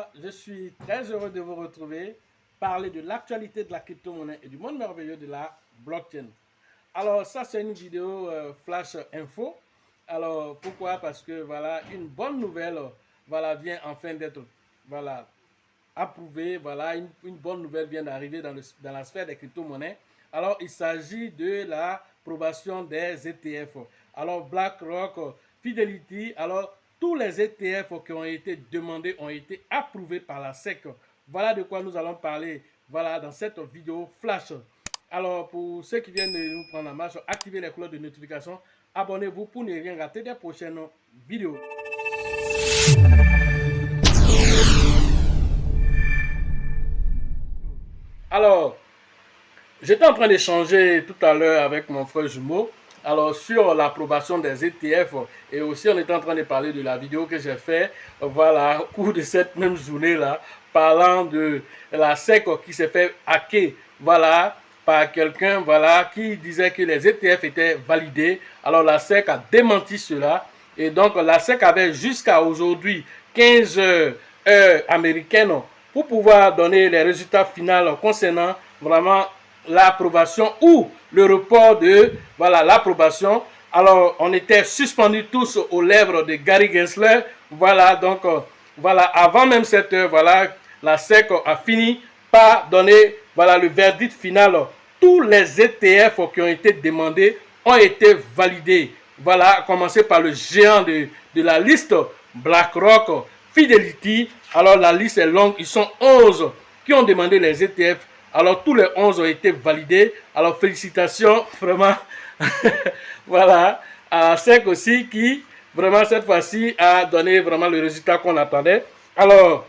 Alors, je suis très heureux de vous retrouver, parler de l'actualité de la crypto-monnaie et du monde merveilleux de la blockchain. Alors, ça, c'est une vidéo flash info. Alors, pourquoi? Parce que, voilà, une bonne nouvelle, voilà, vient enfin d'être, voilà, approuvée. Voilà, une bonne nouvelle vient d'arriver dans la sphère des crypto-monnaies. Alors, il s'agit de l'approbation des ETF. Alors, BlackRock, Fidelity, alors, tous les ETF qui ont été demandés ont été approuvés par la SEC. Voilà de quoi nous allons parler, voilà, dans cette vidéo flash. Alors, pour ceux qui viennent de nous prendre en marche, activez les cloches de notification. Abonnez-vous pour ne rien rater des prochaines vidéos. Alors, j'étais en train d'échanger tout à l'heure avec mon frère jumeau, alors sur l'approbation des ETF, et aussi on était en train de parler de la vidéo que j'ai fait, voilà, au cours de cette même journée-là, parlant de la SEC qui s'est fait hacker, voilà, par quelqu'un, voilà, qui disait que les ETF étaient validés. Alors la SEC a démenti cela, et donc la SEC avait jusqu'à aujourd'hui 15 heures américaines pour pouvoir donner les résultats finaux concernant vraiment l'approbation ou le report de voilà l'approbation. Alors on était suspendus tous aux lèvres de Gary Gensler. Voilà, donc voilà, avant même cette heure, voilà, la SEC a fini par donner voilà le verdict final. Tous les ETF qui ont été demandés ont été validés. Voilà, à commencer par le géant de la liste, BlackRock, Fidelity. Alors la liste est longue, ils sont 11 qui ont demandé les ETF. Alors tous les 11 ont été validés. Alors félicitations vraiment voilà, à SEC aussi qui vraiment cette fois-ci a donné vraiment le résultat qu'on attendait. Alors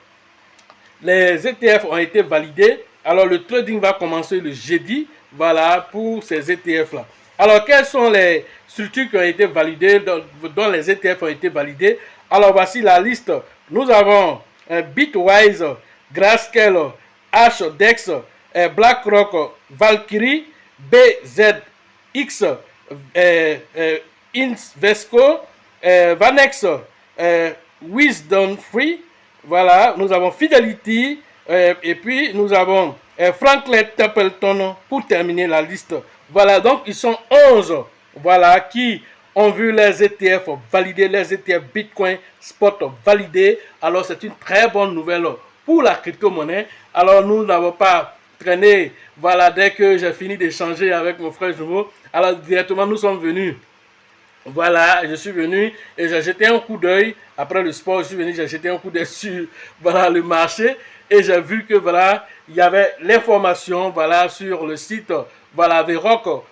les ETF ont été validés. Alors le trading va commencer le jeudi, voilà, pour ces ETF là. Alors quelles sont les structures qui ont été validées, dont les ETF ont été validés? Alors voici la liste. Nous avons Bitwise, Grayscale, HDEX, BlackRock, Valkyrie, BZX, Invesco, Vanex, Wisdom Free. Voilà, nous avons Fidelity et puis nous avons Franklin Templeton pour terminer la liste. Voilà, donc ils sont 11 voilà, qui ont vu les ETF validés, les ETF Bitcoin Spot validés. Alors c'est une très bonne nouvelle pour la crypto-monnaie. Alors nous n'avons pas traîné, voilà, dès que j'ai fini d'échanger avec mon frère jumeau, alors directement nous sommes venus. Voilà, je suis venu et j'ai jeté un coup d'œil. Après le sport, je suis venu, j'ai jeté un coup d'œil sur voilà, le marché et j'ai vu que voilà, il y avait l'information voilà, sur le site voilà, VROC,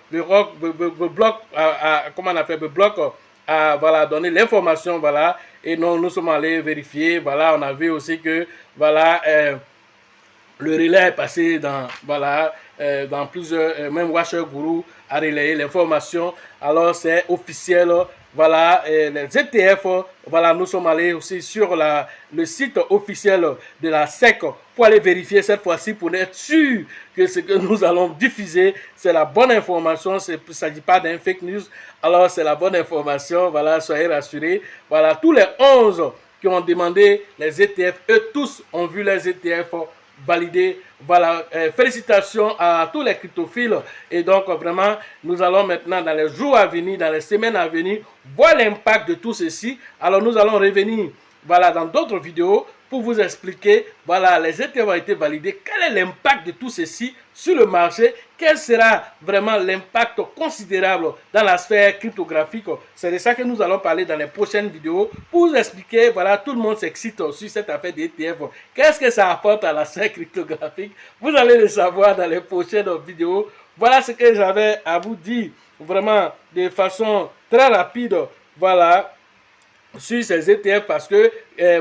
comment on appelle VBlock, a voilà, donné l'information voilà, et nous sommes allés vérifier. Voilà, on a vu aussi que voilà, le relais est passé dans, voilà, dans plusieurs, même Washer Guru a relayé l'information. Alors c'est officiel, voilà, les ETF, voilà, nous sommes allés aussi sur le site officiel de la SEC pour aller vérifier cette fois-ci pour être sûr que ce que nous allons diffuser, c'est la bonne information, il ne s'agit pas d'un fake news, alors c'est la bonne information, voilà, soyez rassurés. Voilà, tous les 11 qui ont demandé les ETF, eux tous ont vu les ETF validé. Voilà, félicitations à tous les cryptophiles. Et donc, vraiment, nous allons maintenant, dans les jours à venir, dans les semaines à venir, voir l'impact de tout ceci. Alors, nous allons revenir, voilà, dans d'autres vidéos pour vous expliquer, voilà, les ETF ont été validés. Quel est l'impact de tout ceci sur le marché? Quel sera vraiment l'impact considérable dans la sphère cryptographique? C'est de ça que nous allons parler dans les prochaines vidéos pour vous expliquer, voilà, tout le monde s'excite sur cette affaire d'ETF. Qu'est-ce que ça apporte à la sphère cryptographique? Vous allez le savoir dans les prochaines vidéos. Voilà ce que j'avais à vous dire, vraiment de façon très rapide, voilà, sur ces ETF parce que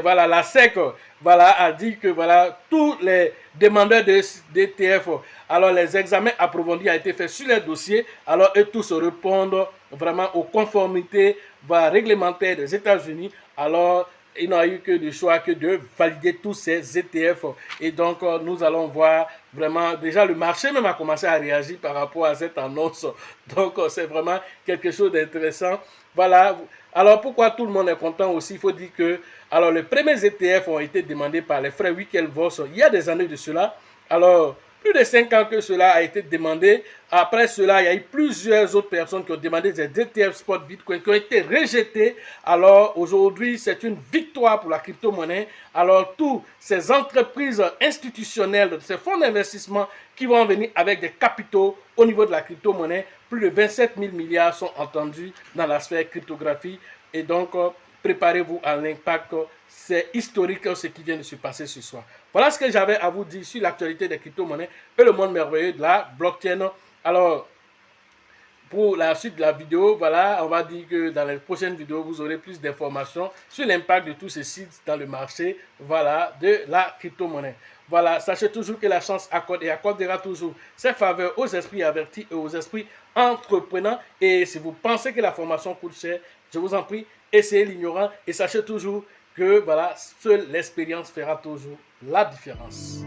voilà, la SEC voilà, a dit que voilà, tous les demandeurs d'ETF, alors les examens approfondis ont été faits sur les dossiers, alors eux tous répondent vraiment aux conformités réglementaires des États-Unis. Alors il n'a eu que de choix que de valider tous ces ETF. Et donc, nous allons voir vraiment, déjà le marché même a commencé à réagir par rapport à cette annonce. Donc, c'est vraiment quelque chose d'intéressant. Voilà, Alors, pourquoi tout le monde est content aussi? Il faut dire que, alors, les premiers ETF ont été demandés par les frères Winklevoss il y a des années de cela. Alors, plus de 5 ans que cela a été demandé. Après cela, il y a eu plusieurs autres personnes qui ont demandé des ETF spot Bitcoin qui ont été rejetés. Alors, aujourd'hui, c'est une victoire pour la crypto-monnaie. Alors, toutes ces entreprises institutionnelles, ces fonds d'investissement qui vont venir avec des capitaux au niveau de la crypto-monnaie, plus de 27 000 milliards sont entendus dans la sphère cryptographie. Et donc, préparez-vous à l'impact. C'est historique ce qui vient de se passer ce soir. Voilà ce que j'avais à vous dire sur l'actualité des crypto-monnaies et le monde merveilleux de la blockchain. Alors, pour la suite de la vidéo, voilà, on va dire que dans les prochaines vidéos, vous aurez plus d'informations sur l'impact de tous ces sites dans le marché, voilà, de la crypto-monnaie. Voilà, sachez toujours que la chance accorde et accordera toujours ses faveurs aux esprits avertis et aux esprits entreprenants. Et si vous pensez que la formation coûte cher, je vous en prie, essayez l'ignorant et sachez toujours que, voilà, seule l'expérience fera toujours la différence.